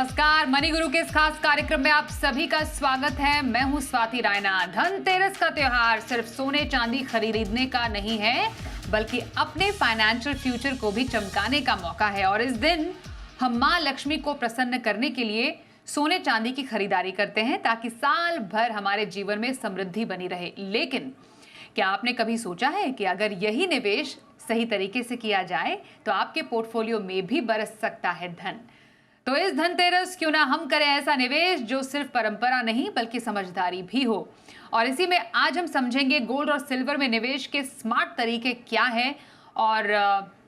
नमस्कार, मनी गुरु के इस खास कार्यक्रम में आप सभी का स्वागत है। मैं हूं स्वाति रायना। धनतेरस का त्योहार सिर्फ सोने चांदी खरीदने का नहीं है, बल्कि अपने फाइनेंशियल फ्यूचर को भी चमकाने का मौका है। और इस दिन हम मां लक्ष्मी को प्रसन्न करने के लिए सोने चांदी की खरीदारी करते हैं, ताकि साल भर हमारे जीवन में समृद्धि बनी रहे। लेकिन क्या आपने कभी सोचा है कि अगर यही निवेश सही तरीके से किया जाए तो आपके पोर्टफोलियो में भी बरस सकता है धन। तो इस धनतेरस क्यों ना हम करें ऐसा निवेश जो सिर्फ परंपरा नहीं बल्कि समझदारी भी हो। और इसी में आज हम समझेंगे गोल्ड और सिल्वर में निवेश के स्मार्ट तरीके क्या हैं और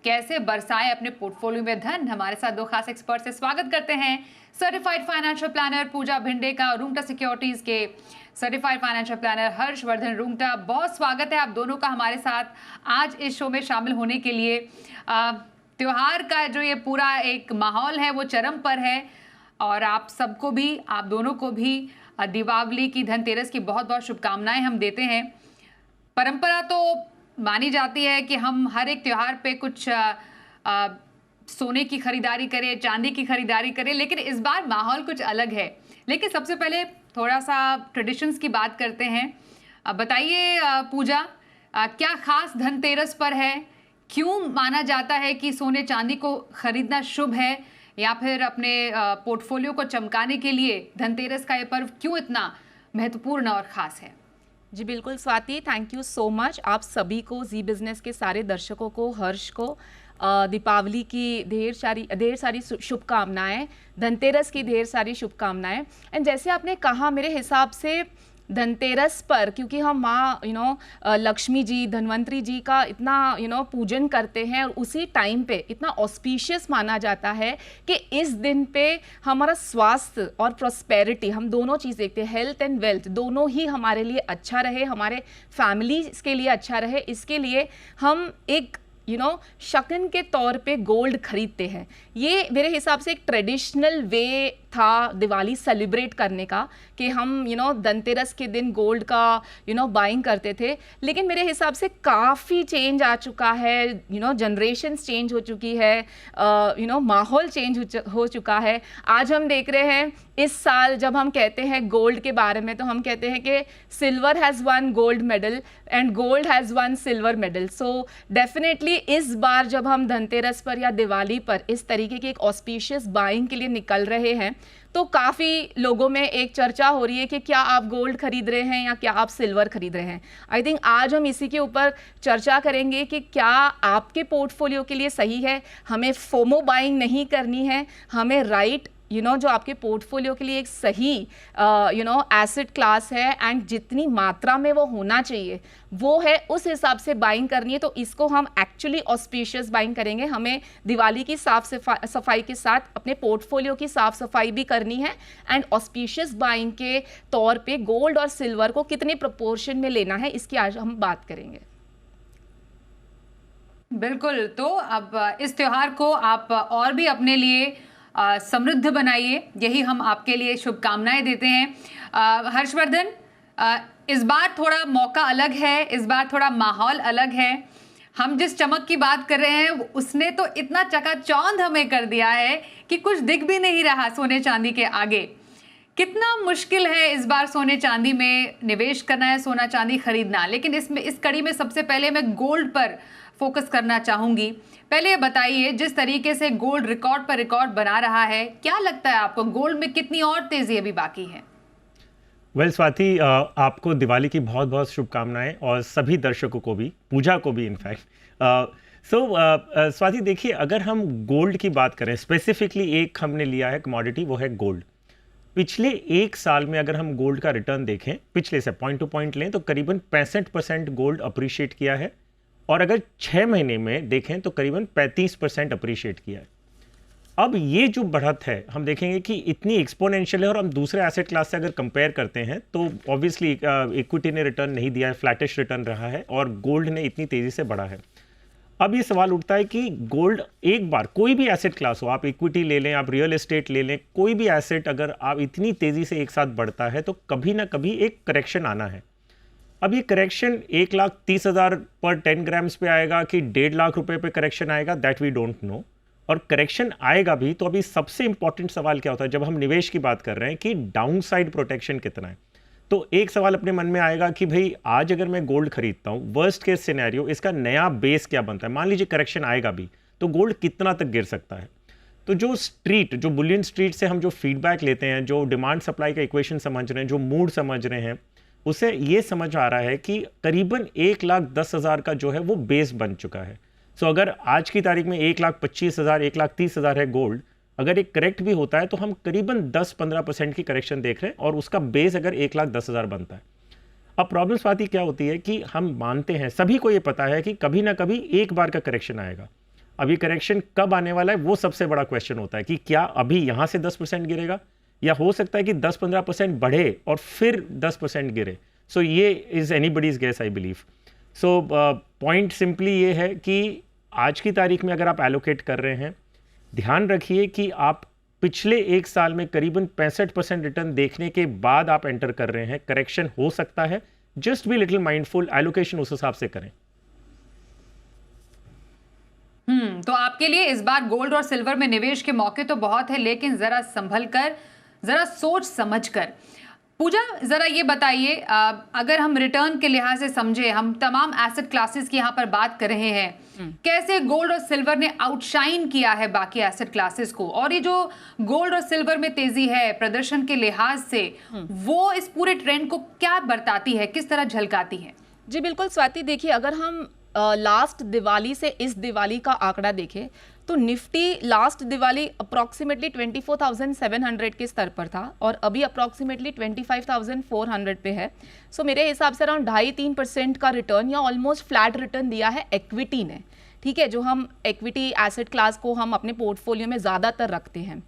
कैसे बरसाए अपने पोर्टफोलियो में धन। हमारे साथ दो खास एक्सपर्ट से स्वागत करते हैं certified financial planner Pooja Bhinde का और रूंगटा सिक्योरिटीज के certified financial planner Harshvardhan Rungta. बहुत स्वागत है आप दोनों का हमारे साथ आज इस शो में शामिल होने के लिए। त्योहार का जो ये पूरा एक माहौल है वो चरम पर है और आप सबको भी, आप दोनों को भी दीपावली की, धनतेरस की बहुत बहुत शुभकामनाएं हम देते हैं। परंपरा तो मानी जाती है कि हम हर एक त्योहार पे कुछ सोने की खरीदारी करें, चांदी की खरीदारी करें, लेकिन इस बार माहौल कुछ अलग है। लेकिन सबसे पहले थोड़ा सा ट्रेडिशंस की बात करते हैं। बताइए पूजा, क्या खास धनतेरस पर है? क्यों माना जाता है कि सोने चांदी को खरीदना शुभ है, या फिर अपने पोर्टफोलियो को चमकाने के लिए धनतेरस का ये पर्व क्यों इतना महत्वपूर्ण और खास है? जी बिल्कुल Swati, thank you so much. आप सभी को, जी बिजनेस के सारे दर्शकों को, हर्ष को दीपावली की ढेर सारी शुभकामनाएं, धनतेरस की ढेर सारी शुभकामनाएं। एंड जैसे आपने कहा, मेरे हिसाब से धनतेरस पर, क्योंकि हम माँ लक्ष्मी जी, धनवंतरी जी का इतना पूजन करते हैं और उसी टाइम पे इतना ऑस्पिशियस माना जाता है कि इस दिन पे हमारा स्वास्थ्य और प्रॉस्पेरिटी, हम दोनों चीज़ देखते हैं, हेल्थ एंड वेल्थ दोनों ही हमारे लिए अच्छा रहे, हमारे फैमिली के लिए अच्छा रहे। इसके लिए हम एक शगन के तौर पे गोल्ड खरीदते हैं। ये मेरे हिसाब से एक ट्रेडिशनल वे था दिवाली सेलिब्रेट करने का, कि हम धनतेरस के दिन गोल्ड का बाइंग करते थे। लेकिन मेरे हिसाब से काफ़ी चेंज आ चुका है, जनरेशन्स चेंज हो चुकी है, माहौल चेंज हो चुका है। आज हम देख रहे हैं, इस साल जब हम कहते हैं गोल्ड के बारे में, तो हम कहते हैं कि silver has one gold medal and gold has one silver medal. So definitely इस बार जब हम धनतेरस पर या दिवाली पर इस तरीके की एक ऑस्पिशियस बाइंग के लिए निकल रहे हैं, तो काफ़ी लोगों में एक चर्चा हो रही है कि क्या आप गोल्ड खरीद रहे हैं या क्या आप सिल्वर खरीद रहे हैं। आई थिंक आज हम इसी के ऊपर चर्चा करेंगे कि क्या आपके पोर्टफोलियो के लिए सही है। हमें फोमो बाइंग नहीं करनी है, हमें राइट जो आपके पोर्टफोलियो के लिए एक सही एसेट क्लास है एंड जितनी मात्रा में वो होना चाहिए वो है, उस हिसाब से बाइंग करनी है। तो इसको हम एक्चुअली ऑस्पिशियस बाइंग करेंगे। हमें दिवाली की साफ सफाई के साथ अपने पोर्टफोलियो की साफ सफाई भी करनी है एंड ऑस्पिशियस बाइंग के तौर पे गोल्ड और सिल्वर को कितने प्रोपोर्शन में लेना है, इसकी आज हम बात करेंगे। बिल्कुल। तो अब इस त्योहार को आप और भी अपने लिए समृद्ध बनाइए, यही हम आपके लिए शुभकामनाएं देते हैं। हर्षवर्धन, इस बार थोड़ा मौका अलग है, इस बार थोड़ा माहौल अलग है। हम जिस चमक की बात कर रहे हैं उसने तो इतना चकाचौंध हमें कर दिया है कि कुछ दिख भी नहीं रहा सोने चांदी के आगे। कितना मुश्किल है इस बार सोने चांदी में निवेश करना है, सोना चांदी खरीदना। लेकिन इस कड़ी में सबसे पहले मैं गोल्ड पर फोकस करना चाहूंगी। पहले ये बताइए, जिस तरीके से गोल्ड रिकॉर्ड पर रिकॉर्ड बना रहा है, क्या लगता है आपको गोल्ड में कितनी और तेजी अभी बाकी है? वेल स्वाति, आपको दिवाली की बहुत बहुत शुभकामनाएं और सभी दर्शकों को भी, पूजा को भी इनफैक्ट। स्वाति देखिए, अगर हम गोल्ड की बात करें स्पेसिफिकली, एक हमने लिया है कमोडिटी, वो है गोल्ड। पिछले एक साल में अगर हम गोल्ड का रिटर्न देखें, पिछले से पॉइंट टू पॉइंट लें, तो करीबन 65% गोल्ड अप्रिशिएट किया है। और अगर 6 महीने में देखें तो करीबन 35% अप्रिशिएट किया है। अब ये जो बढ़त है हम देखेंगे कि इतनी एक्सपोनेंशियल है। और हम दूसरे एसेट क्लास से अगर कंपेयर करते हैं तो ऑब्वियसली इक्विटी ने रिटर्न नहीं दिया है, फ्लैटिश रिटर्न रहा है, और गोल्ड ने इतनी तेज़ी से बढ़ा है। अब ये सवाल उठता है कि गोल्ड एक बार, कोई भी एसेट क्लास हो, आप इक्विटी ले लें, आप रियल एस्टेट ले लें, कोई भी एसेट अगर आप इतनी तेज़ी से एक साथ बढ़ता है तो कभी ना कभी एक करेक्शन आना है। अब ये करेक्शन 1,30,000 पर 10 ग्राम्स पे आएगा कि 1.5 लाख रुपए पे करेक्शन आएगा, दैट वी डोंट नो। और करेक्शन आएगा भी, तो अभी सबसे इंपॉर्टेंट सवाल क्या होता है जब हम निवेश की बात कर रहे हैं कि डाउन साइड प्रोटेक्शन कितना है। तो एक सवाल अपने मन में आएगा कि भाई आज अगर मैं गोल्ड खरीदता हूं, वर्स्ट केस सिनेरियो इसका नया बेस क्या बनता है। मान लीजिए करेक्शन आएगा भी, तो गोल्ड कितना तक गिर सकता है। तो जो बुलियन स्ट्रीट से हम जो फीडबैक लेते हैं, जो डिमांड सप्लाई का इक्वेशन समझ रहे हैं, जो मूड समझ रहे हैं, उसे ये समझ आ रहा है कि करीबन 1,10,000 का जो है वो बेस बन चुका है। सो अगर आज की तारीख में 1,25,000, 1,30,000 है गोल्ड, अगर एक करेक्ट भी होता है तो हम करीबन 10-15% की करेक्शन देख रहे हैं और उसका बेस अगर 1,10,000 बनता है। अब प्रॉब्लम स्वाति क्या होती है कि हम मानते हैं, सभी को ये पता है कि कभी ना कभी एक बार का करेक्शन आएगा। अभी करेक्शन कब आने वाला है वो सबसे बड़ा क्वेश्चन होता है कि क्या अभी यहाँ से 10% गिरेगा, या हो सकता है कि 10-15% बढ़े और फिर 10% गिरे। सो ये is anybody's guess I believe. So point simply ये है कि आज की तारीख में अगर आप एलोकेट कर रहे हैं, ध्यान रखिए कि आप पिछले एक साल में करीबन 65% रिटर्न देखने के बाद आप एंटर कर रहे हैं। करेक्शन हो सकता है, just be little mindful, allocation उस हिसाब से करें। तो आपके लिए इस बार गोल्ड और सिल्वर में निवेश के मौके तो बहुत है, लेकिन जरा संभल कर, जरा सोच समझ कर। पूजा, जरा ये बताइए, अगर हम रिटर्न के लिहाज से समझे, हम तमाम एसेट क्लासेस की यहाँ पर बात कर रहे हैं, कैसे गोल्ड और सिल्वर ने आउटशाइन किया है बाकी एसेट क्लासेस को, और ये जो गोल्ड और सिल्वर में तेजी है प्रदर्शन के लिहाज से, वो इस पूरे ट्रेंड को क्या बरताती है, किस तरह झलकाती है? जी बिल्कुल स्वाति, देखिए अगर हम लास्ट दिवाली से इस दिवाली का आंकड़ा देखें तो निफ्टी लास्ट दिवाली अप्रॉक्सीमेटली 24,700 के स्तर पर था और अभी अप्रॉक्सीमेटली 25,400 पे है। सो मेरे हिसाब से अराउंड 2.5-3% का रिटर्न या ऑलमोस्ट फ्लैट रिटर्न दिया है इक्विटी ने। ठीक है, जो हम इक्विटी एसेट क्लास को हम अपने पोर्टफोलियो में ज़्यादातर रखते हैं।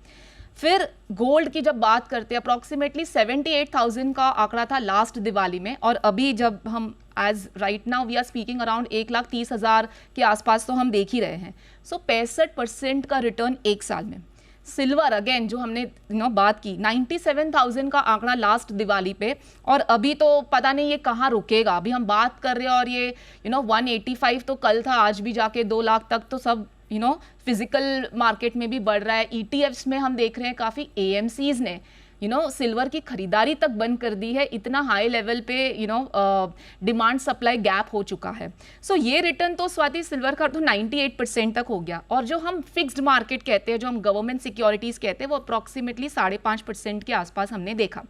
फिर गोल्ड की जब बात करते हैं, अप्रॉक्सीमेटली 78,000 का आंकड़ा था लास्ट दिवाली में, और अभी जब हम as right now we are speaking around 1,30,000 के आसपास तो हम देख ही रहे हैं। सो 65% का रिटर्न एक साल में। सिल्वर अगेन जो हमने बात की, 97,000 का आंकड़ा लास्ट दिवाली पे, और अभी तो पता नहीं ये कहाँ रुकेगा। अभी हम बात कर रहे हैं और ये 185 तो कल था, आज भी जाके 2 लाख तक तो सब फिजिकल मार्केट में भी बढ़ रहा है। ETFs में हम देख रहे हैं काफ़ी AMCs ने सिल्वर की खरीदारी तक बंद कर दी है, इतना हाई लेवल पे डिमांड सप्लाई गैप हो चुका है। सो ये रिटर्न तो स्वाति सिल्वर का तो 98% तक हो गया, और जो हम फिक्स्ड मार्केट कहते हैं, जो हम गवर्नमेंट सिक्योरिटीज कहते हैं, वो अप्रॉक्सीमेटली 5.5% के आसपास हमने देखा।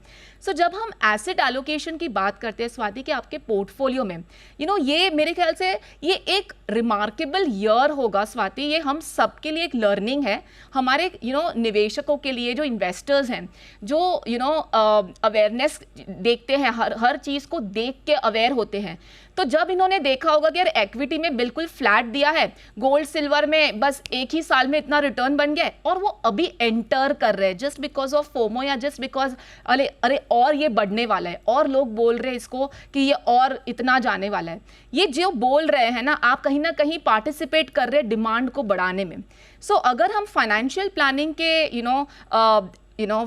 सो जब हम एसेट एलोकेशन की बात करते हैं स्वाति कि आपके पोर्टफोलियो में ये मेरे ख्याल से ये एक रिमार्केबल ईयर होगा स्वाति, ये हम सबके लिए एक लर्निंग है, हमारे निवेशकों के लिए, जो इन्वेस्टर्स हैं, जो अवेयरनेस देखते हैं, हर चीज़ को देख के अवेयर होते हैं। तो जब इन्होंने देखा होगा कि यार एक्विटी में बिल्कुल फ्लैट दिया है, गोल्ड सिल्वर में बस एक ही साल में इतना रिटर्न बन गया, और वो अभी एंटर कर रहे हैं जस्ट बिकॉज ऑफ फोमो, या जस्ट बिकॉज अरे और ये बढ़ने वाला है, और लोग बोल रहे हैं इसको कि ये और इतना जाने वाला है। ये जो बोल रहे हैं ना, आप कहीं ना कहीं पार्टिसिपेट कर रहे हैं डिमांड को बढ़ाने में। सो अगर हम फाइनेंशियल प्लानिंग के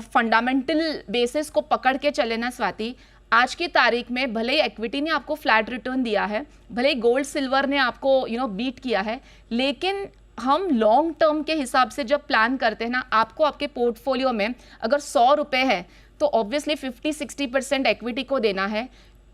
फंडामेंटल बेसिस को पकड़ के चले ना स्वाति, आज की तारीख में भले ही इक्विटी ने आपको फ्लैट रिटर्न दिया है, भले ही गोल्ड सिल्वर ने आपको बीट किया है, लेकिन हम लॉन्ग टर्म के हिसाब से जब प्लान करते हैं ना, आपको आपके पोर्टफोलियो में अगर 100 रुपये है तो ऑब्वियसली 50-60% इक्विटी को देना है,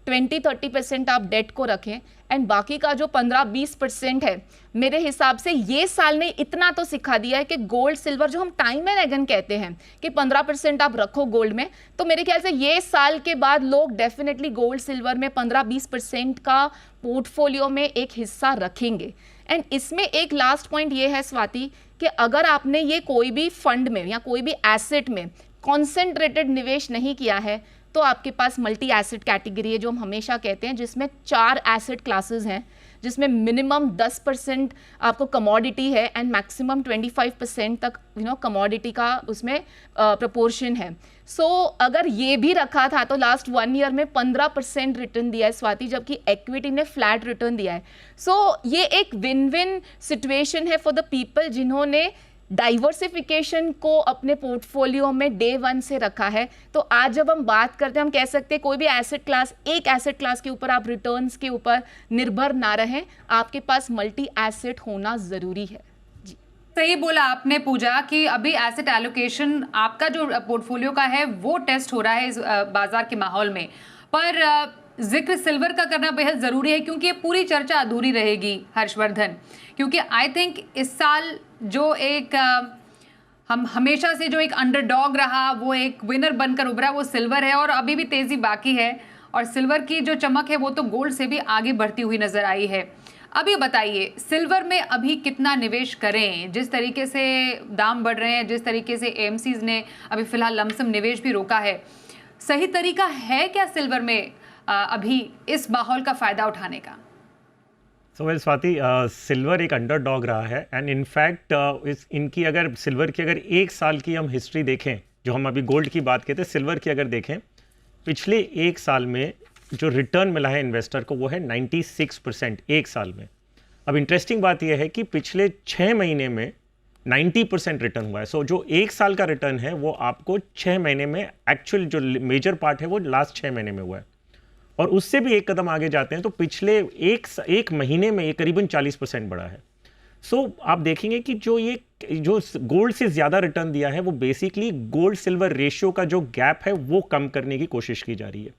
20-30% आप डेट को रखें, एंड बाकी का जो 15-20% है, मेरे हिसाब से ये साल ने इतना तो सिखा दिया है कि गोल्ड सिल्वर, जो हम टाइम एंड अगेन कहते हैं कि 15% आप रखो गोल्ड में, तो मेरे ख्याल से ये साल के बाद लोग डेफिनेटली गोल्ड सिल्वर में 15-20% का पोर्टफोलियो में एक हिस्सा रखेंगे। एंड इसमें एक लास्ट पॉइंट ये है स्वाति कि अगर आपने ये कोई भी फंड में या कोई भी एसेट में कॉन्सेंट्रेटेड निवेश नहीं किया है, तो आपके पास मल्टी एसेट कैटेगरी है, जो हम हमेशा कहते हैं, जिसमें 4 एसेट क्लासेस हैं, जिसमें मिनिमम 10% आपको कमोडिटी है एंड मैक्सिमम 25% तक कमोडिटी का उसमें प्रपोर्शन है। सो अगर ये भी रखा था तो लास्ट 1 ईयर में 15% रिटर्न दिया है स्वाति, जबकि इक्विटी ने फ्लैट रिटर्न दिया है। सो ये एक विन विन सिचुएशन है फॉर द पीपल जिन्होंने डाइवर्सिफिकेशन को अपने पोर्टफोलियो में डे 1 से रखा है। तो आज जब हम बात करते हैं, हम कह सकते हैं कोई भी एसेट क्लास, एक एसेट क्लास के ऊपर आप रिटर्न्स के ऊपर निर्भर ना रहें, आपके पास मल्टी एसेट होना ज़रूरी है। जी सही बोला आपने पूजा कि अभी एसेट एलोकेशन आपका जो पोर्टफोलियो का है वो टेस्ट हो रहा है इस बाजार के माहौल में, पर जिक्र सिल्वर का करना बेहद ज़रूरी है क्योंकि ये पूरी चर्चा अधूरी रहेगी हर्षवर्धन, क्योंकि आई थिंक इस साल जो एक हम हमेशा से जो एक अंडरडॉग रहा वो एक विनर बनकर उभरा वो सिल्वर है, और अभी भी तेज़ी बाकी है, और सिल्वर की जो चमक है वो तो गोल्ड से भी आगे बढ़ती हुई नज़र आई है। अभी बताइए सिल्वर में अभी कितना निवेश करें, जिस तरीके से दाम बढ़ रहे हैं, जिस तरीके से एएमसीज ने अभी फिलहाल लमसम निवेश भी रोका है, सही तरीका है क्या सिल्वर में अभी इस माहौल का फ़ायदा उठाने का? सो वेल स्वाति, सिल्वर एक अंडरडॉग रहा है एंड इनफैक्ट इनकी अगर सिल्वर की अगर एक साल की हम हिस्ट्री देखें, जो हम अभी गोल्ड की बात कहते हैं, सिल्वर की अगर देखें, पिछले एक साल में जो रिटर्न मिला है इन्वेस्टर को वो है 96% एक साल में। अब इंटरेस्टिंग बात यह है कि पिछले 6 महीने में 90% रिटर्न हुआ है। सो जो एक साल का रिटर्न है वो आपको 6 महीने में, एक्चुअल जो मेजर पार्ट है वो लास्ट 6 महीने में हुआ है। और उससे भी एक कदम आगे जाते हैं तो पिछले एक महीने में ये करीबन 40% बढ़ा है। सो आप देखेंगे कि जो गोल्ड से ज़्यादा रिटर्न दिया है वो बेसिकली गोल्ड सिल्वर रेशियो का जो गैप है वो कम करने की कोशिश की जा रही है।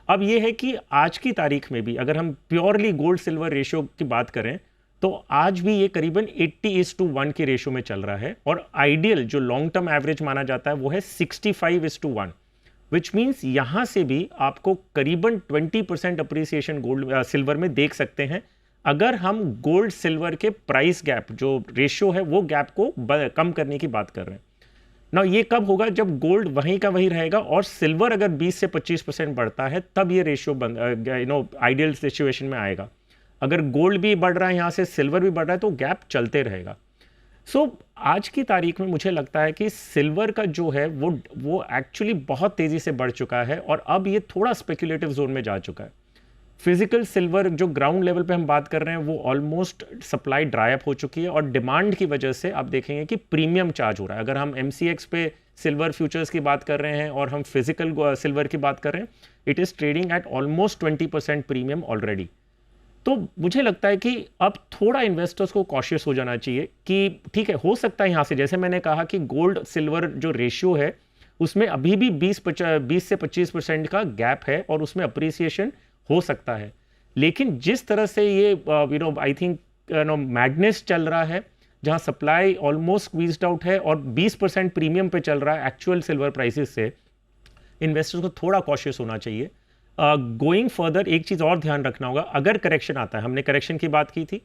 अब ये है कि आज की तारीख में भी अगर हम प्योरली गोल्ड सिल्वर रेशियो की बात करें तो आज भी ये करीबन 80:1 के रेशियो में चल रहा है, और आइडियल जो लॉन्ग टर्म एवरेज माना जाता है वो है 65:1, विच मीन्स यहाँ से भी आपको करीबन 20% अप्रिसिएशन गोल्ड सिल्वर में देख सकते हैं अगर हम गोल्ड सिल्वर के प्राइस गैप जो रेशियो है वो गैप को कम करने की बात कर रहे हैं ना। ये कब होगा? जब गोल्ड वहीं का वहीं रहेगा और सिल्वर अगर 20 से 25% बढ़ता है तब ये रेशियो आइडियल सिचुएशन में आएगा। अगर गोल्ड भी बढ़ रहा है यहाँ से सिल्वर भी बढ़ रहा है तो गैप चलते रहेगा। सो आज की तारीख में मुझे लगता है कि सिल्वर का जो है वो एक्चुअली बहुत तेज़ी से बढ़ चुका है और अब ये थोड़ा स्पेक्युलेटिव जोन में जा चुका है। फिजिकल सिल्वर जो ग्राउंड लेवल पे हम बात कर रहे हैं वो ऑलमोस्ट सप्लाई ड्राई अप हो चुकी है और डिमांड की वजह से आप देखेंगे कि प्रीमियम चार्ज हो रहा है। अगर हम MCX पे सिल्वर फ्यूचर्स की बात कर रहे हैं और हम फिजिकल सिल्वर की बात कर रहे हैं, it is trading at almost 20% premium already. तो मुझे लगता है कि अब थोड़ा इन्वेस्टर्स को कॉशियस हो जाना चाहिए कि ठीक है, हो सकता है यहाँ से, जैसे मैंने कहा कि गोल्ड सिल्वर जो रेशियो है उसमें अभी भी 20 से 25% का गैप है और उसमें अप्रिसिएशन हो सकता है। लेकिन जिस तरह से ये आई थिंक मैडनेस चल रहा है जहाँ सप्लाई ऑलमोस्ट स्क्वीज्ड आउट है और 20% प्रीमियम पे चल रहा है एक्चुअल सिल्वर प्राइसेस से, इन्वेस्टर्स को थोड़ा कॉशियस होना चाहिए। गोइंग फर्दर एक चीज़ और ध्यान रखना होगा, अगर करेक्शन आता है, हमने करेक्शन की बात की थी,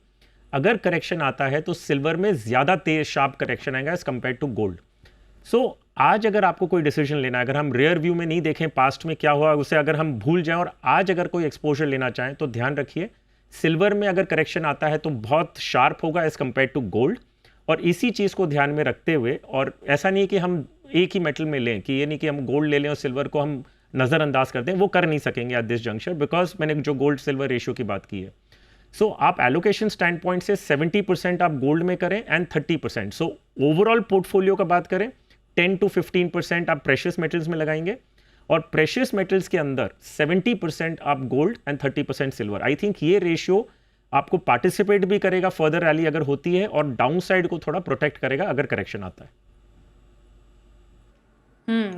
अगर करेक्शन आता है तो सिल्वर में ज़्यादा तेज शार्प करेक्शन आएगा एज कम्पेयर टू गोल्ड। सो आज अगर आपको कोई डिसीजन लेना है, अगर हम रियर व्यू में नहीं देखें पास्ट में क्या हुआ उसे अगर हम भूल जाएं और आज अगर कोई एक्सपोजर लेना चाहें तो ध्यान रखिए सिल्वर में अगर करेक्शन आता है तो बहुत शार्प होगा एज कम्पेयर टू गोल्ड। और इसी चीज़ को ध्यान में रखते हुए, और ऐसा नहीं है कि हम एक ही मेटल में लें, कि ये नहीं कि हम गोल्ड ले लें और सिल्वर को हम नज़रअंदाज करते हैं, वो कर नहीं सकेंगे एट दिस जंक्शन, बिकॉज मैंने जो गोल्ड सिल्वर रेशियो की बात की है। सो आप एलोकेशन स्टैंड पॉइंट से 70% आप गोल्ड में करें एंड 30%। सो ओवरऑल पोर्टफोलियो का बात करें 10 to 15% आप प्रेशियस मेटल्स में लगाएंगे और प्रेशियस मेटल्स के अंदर 70% आप gold and 30% silver. I think ये रेशियो आपको पार्टिसिपेट भी करेगा फर्दर रैली अगर होती है और डाउन साइड को थोड़ा प्रोटेक्ट करेगा अगर करेक्शन आता है।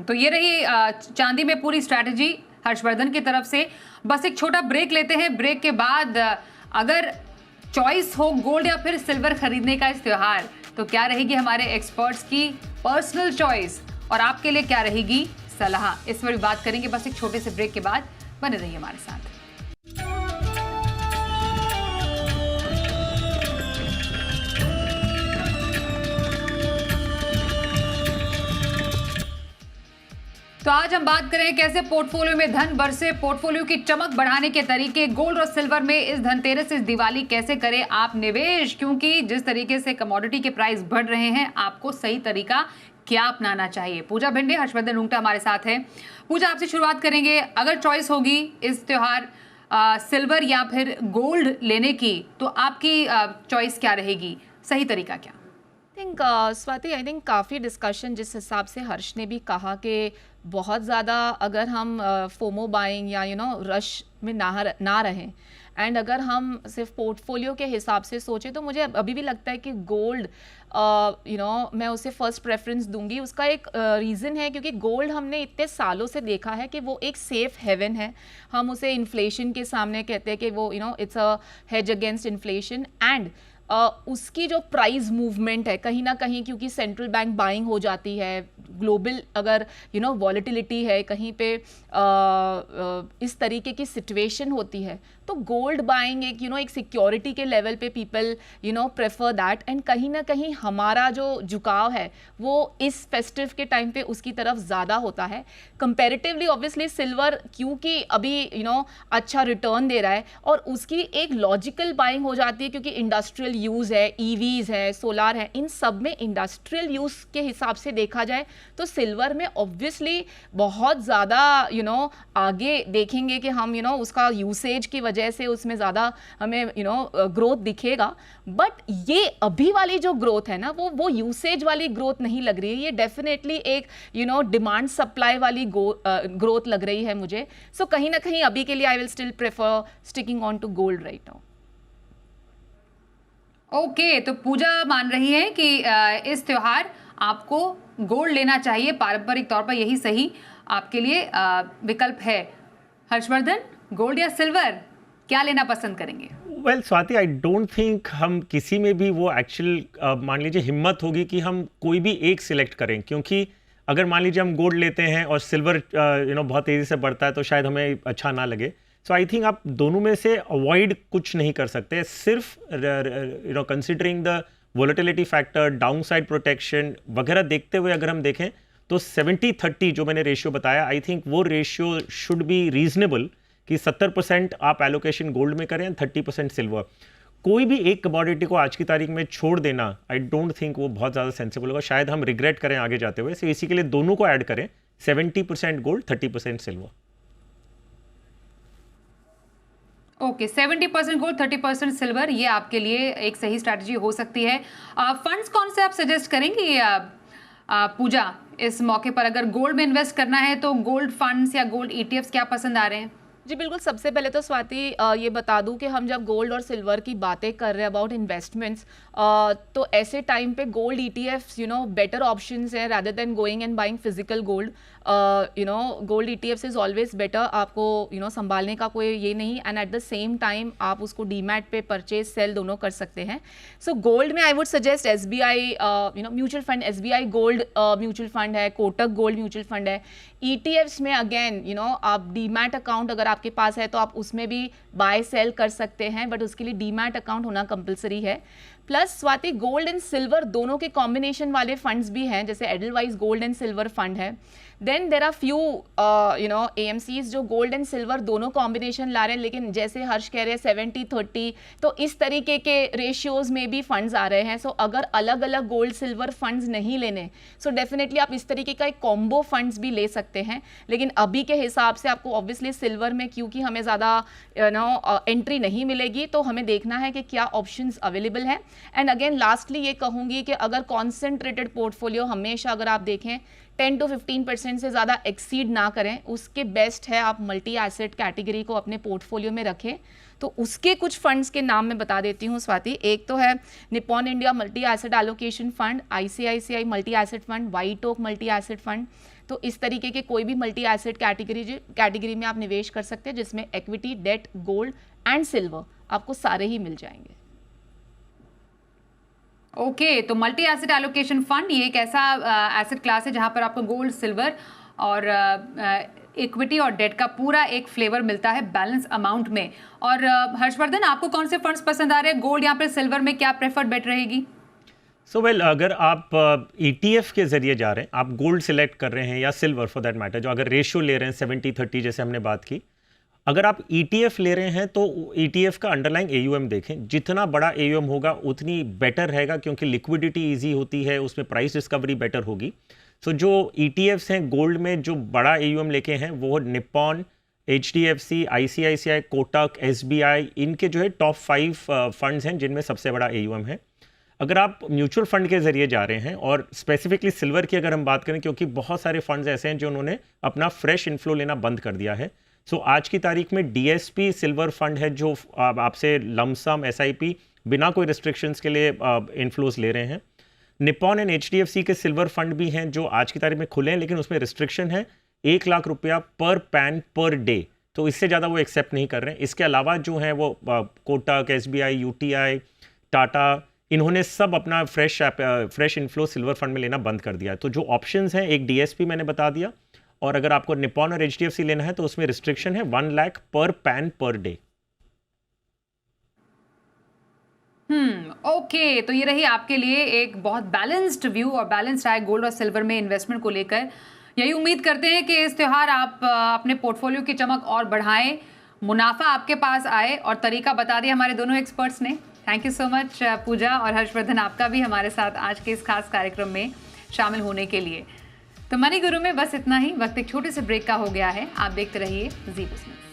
तो ये रही चांदी में पूरी स्ट्रैटेजी हर्षवर्धन की तरफ से। बस एक छोटा ब्रेक लेते हैं, ब्रेक के बाद अगर चॉइस हो गोल्ड या फिर सिल्वर खरीदने का इस त्योहार, तो क्या रहेगी हमारे एक्सपर्ट्स की पर्सनल चॉइस और आपके लिए क्या रहेगी सलाह, इस पर भी बात करेंगे बस एक छोटे से ब्रेक के बाद। बने रहिए हमारे साथ। तो आज हम बात करें कैसे पोर्टफोलियो में धन बरसे, पोर्टफोलियो की चमक बढ़ाने के तरीके, गोल्ड और सिल्वर में इस धनतेरस इस दिवाली कैसे करें आप निवेश, क्योंकि जिस तरीके से कमोडिटी के प्राइस बढ़ रहे हैं आपको सही तरीका क्या अपनाना चाहिए। पूजा भिंडे, हर्षवर्धन रुंगटा हमारे साथ है। पूजा, आपसे शुरुआत करेंगे। अगर चॉइस होगी इस त्योहार सिल्वर या फिर गोल्ड लेने की, तो आपकी चॉइस क्या रहेगी, सही तरीका क्या? स्वाति, आई थिंक काफ़ी डिस्कशन जिस हिसाब से हर्ष ने भी कहा कि बहुत ज़्यादा अगर हम फोमो बाइंग या रश में ना रहें, एंड अगर हम सिर्फ पोर्टफोलियो के हिसाब से सोचें, तो मुझे अभी भी लगता है कि गोल्ड मैं उसे फर्स्ट प्रेफरेंस दूंगी। उसका एक रीज़न है क्योंकि गोल्ड हमने इतने सालों से देखा है कि वो एक सेफ हेवन है। हम उसे इन्फ्लेशन के सामने कहते हैं कि वो it's a hedge against inflation, and उसकी जो प्राइस मूवमेंट है कहीं ना कहीं, क्योंकि सेंट्रल बैंक बाइंग हो जाती है, ग्लोबल अगर वॉलेटिलिटी है कहीं पे, इस तरीके की सिचुएशन होती है, तो गोल्ड बाइंग एक एक सिक्योरिटी के लेवल पे पीपल प्रेफर दैट। एंड कहीं ना कहीं हमारा जो झुकाव है वो इस फेस्टिव के टाइम पे उसकी तरफ ज़्यादा होता है कंपैरेटिवली। ऑब्वियसली सिल्वर क्योंकि अभी अच्छा रिटर्न दे रहा है, और उसकी एक लॉजिकल बाइंग हो जाती है क्योंकि इंडस्ट्रियल यूज़ है, ईवीज़ है, सोलार है, इन सब में इंडस्ट्रियल यूज़ के हिसाब से देखा जाए तो सिल्वर में ऑब्वियसली बहुत ज़्यादा आगे देखेंगे कि हम उसका यूसेज की वजह से उसमें ज़्यादा हमें ग्रोथ दिखेगा। बट ये अभी वाली जो ग्रोथ है ना, वो यूसेज वाली ग्रोथ नहीं लग रही है, ये डेफिनेटली एक डिमांड सप्लाई वाली ग्रोथ लग रही है मुझे। सो कहीं ना कहीं अभी के लिए I will still prefer sticking on to gold right now. Okay, तो पूजा मान रही है कि इस त्योहार आपको गोल्ड लेना चाहिए, पारंपरिक तौर पर यही सही आपके लिए विकल्प है। हर्षवर्धन, गोल्ड या सिल्वर, क्या लेना पसंद करेंगे? Well Swati, I don't think हम किसी में भी वो एक्चुअल मान लीजिए हिम्मत होगी कि हम कोई भी एक सिलेक्ट करें, क्योंकि अगर मान लीजिए हम गोल्ड लेते हैं और सिल्वर बहुत तेज़ी से बढ़ता है तो शायद हमें अच्छा ना लगे। सो आई थिंक आप दोनों में से अवॉइड कुछ नहीं कर सकते, सिर्फ considering the volatility factor, down side protection वगैरह देखते हुए अगर हम देखें तो 70-30 जो मैंने रेशियो बताया, आई थिंक वो रेशियो शुड बी रीजनेबल कि 70% आप एलोकेशन गोल्ड में करें, 30% सिल्वर। कोई भी एक कमोडिटी को आज की तारीख में छोड़ देना, आई डोंट थिंक वो बहुत ज़्यादा सेंसिबल होगा, शायद हम रिग्रेट करें आगे जाते हुए। सो इसी के लिए दोनों को ऐड करें, 70% gold, 30% silver. Okay, 70% gold, 30% silver, ये आपके लिए एक सही स्ट्रैटेजी हो सकती है। फंड्स कौन से आप सजेस्ट करेंगी पूजा इस मौके पर? अगर गोल्ड में इन्वेस्ट करना है तो गोल्ड फंड्स या गोल्ड ईटीएफ्स क्या पसंद आ रहे हैं? जी बिल्कुल, सबसे पहले तो स्वाति ये बता दूं कि हम जब गोल्ड और सिल्वर की बातें कर रहे हैं अबाउट इन्वेस्टमेंट्स, तो ऐसे टाइम पे गोल्ड ईटीएफ्स बेटर ऑप्शंस हैं rather than going and buying physical gold. Gold ETFs is always better, आपको संभालने का कोई ये नहीं, and at the same time आप उसको डीमैट पे परचेज सेल दोनों कर सकते हैं। सो गोल्ड में I would suggest SBI mutual fund, SBI gold mutual fund है, कोटक गोल्ड म्यूचुअल फंड है। ईटीएफ्स में अगेन आप डीमैट अकाउंट अगर आपके पास है तो आप उसमें भी बाय सेल कर सकते हैं, बट उसके लिए डीमैट अकाउंट होना कंपलसरी है। Plus Swati, gold and silver दोनों के कॉम्बिनेशन वाले फंड्स भी हैं, जैसे Edelweiss gold and silver fund है। Then there are few AMCs जो गोल्ड एंड सिल्वर दोनों कॉम्बिनेशन ला रहे हैं, लेकिन जैसे हर्ष कह रहे हैं 70-30, तो इस तरीके के रेशियोज में भी फंड्स आ रहे हैं। सो अगर अलग अलग गोल्ड सिल्वर फंड्स नहीं लेने, सो डेफिनेटली आप इस तरीके का एक कॉम्बो फंड्स भी ले सकते हैं। लेकिन अभी के हिसाब से आपको ऑब्वियसली सिल्वर में क्योंकि हमें ज़्यादा एंट्री नहीं मिलेगी, तो हमें देखना है कि क्या ऑप्शंस अवेलेबल हैं। एंड अगेन लास्टली ये कहूँगी कि अगर कॉन्सेंट्रेटेड पोर्टफोलियो हमेशा अगर आप देखें 10 to 15% से ज़्यादा एक्सीड ना करें, उसके बेस्ट है आप मल्टी एसेट कैटेगरी को अपने पोर्टफोलियो में रखें। तो उसके कुछ फंड्स के नाम मैं बता देती हूँ स्वाति। एक तो है Nippon India multi asset allocation fund, ICICI multi asset fund, White Oak multi asset fund. तो इस तरीके के कोई भी मल्टी एसेट कैटेगरी में आप निवेश कर सकते हैं, जिसमें equity, debt, gold and silver आपको सारे ही मिल जाएंगे। ओके, तो मल्टी एसेट एलोकेशन फंड ये एक ऐसा एसेट क्लास है जहां पर आपको गोल्ड, सिल्वर और इक्विटी और डेट का पूरा एक फ्लेवर मिलता है बैलेंस अमाउंट में। और हर्षवर्धन, आपको कौन से फंड्स पसंद आ रहे हैं? गोल्ड या फिर सिल्वर में क्या प्रेफर्ड बेट रहेगी? सो वेल, अगर आप ETF के जरिए जा रहे हैं, आप गोल्ड सिलेक्ट कर रहे हैं या सिल्वर फॉर दैट मैटर, जो अगर रेशियो ले रहे हैं 70-30 जैसे हमने बात की, अगर आप ETF ले रहे हैं तो ETF का अंडरलाइंग AUM देखें। जितना बड़ा AUM होगा उतनी बेटर रहेगा, क्योंकि लिक्विडिटी ईजी होती है, उसमें प्राइस डिस्कवरी बेटर होगी। सो जो ETFs हैं गोल्ड में जो बड़ा AUM लेके हैं, वो Nippon, HDFC, ICICI, Kotak, SBI, इनके जो है टॉप 5 फंड्स हैं जिनमें सबसे बड़ा AUM है। अगर आप म्यूचुअल फंड के जरिए जा रहे हैं, और स्पेसिफिकली सिल्वर की अगर हम बात करें, क्योंकि बहुत सारे फंड्स ऐसे हैं जो उन्होंने अपना फ्रेश इनफ्लो लेना बंद कर दिया है। सो आज की तारीख में डीएसपी सिल्वर फंड है जो आपसे लमसम एसआईपी बिना कोई रिस्ट्रिक्शंस के लिए इनफ्लोज ले रहे हैं। निप्पॉन एंड एचडीएफसी के सिल्वर फंड भी हैं जो आज की तारीख में खुले हैं, लेकिन उसमें रिस्ट्रिक्शन है 1 लाख रुपया पर पैन पर डे, तो इससे ज़्यादा वो एक्सेप्ट नहीं कर रहे हैं। इसके अलावा जो है वो कोटक, एसबीआई, यूटीआई, टाटा, इन्होंने सब अपना फ्रेश इनफ्लो सिल्वर फंड में लेना बंद कर दिया है। तो जो ऑप्शंस हैं, एक डीएसपी मैंने बता दिया, और अगर आपको निप्पॉन और एचडीएफसी लेना है तो उसमें रिस्ट्रिक्शन है 1 लाख पर पैन पर डे। ओके, तो ये रही आपके लिए एक बहुत बैलेंस्ड व्यू और बैलेंस्ड राय गोल्ड और सिल्वर में इन्वेस्टमेंट को लेकर। यही उम्मीद करते हैं कि इस त्योहार आप अपने पोर्टफोलियो की चमक और बढ़ाएं, मुनाफा आपके पास आए, और तरीका बता दिया हमारे दोनों एक्सपर्ट्स ने। थैंक यू सो मच पूजा और हर्षवर्धन, आपका भी हमारे साथ आज के इस खास कार्यक्रम में शामिल होने के लिए। तो मनी गुरु में बस इतना ही। वक्त एक छोटे से ब्रेक का हो गया है। आप देखते रहिए जी बिजनेस।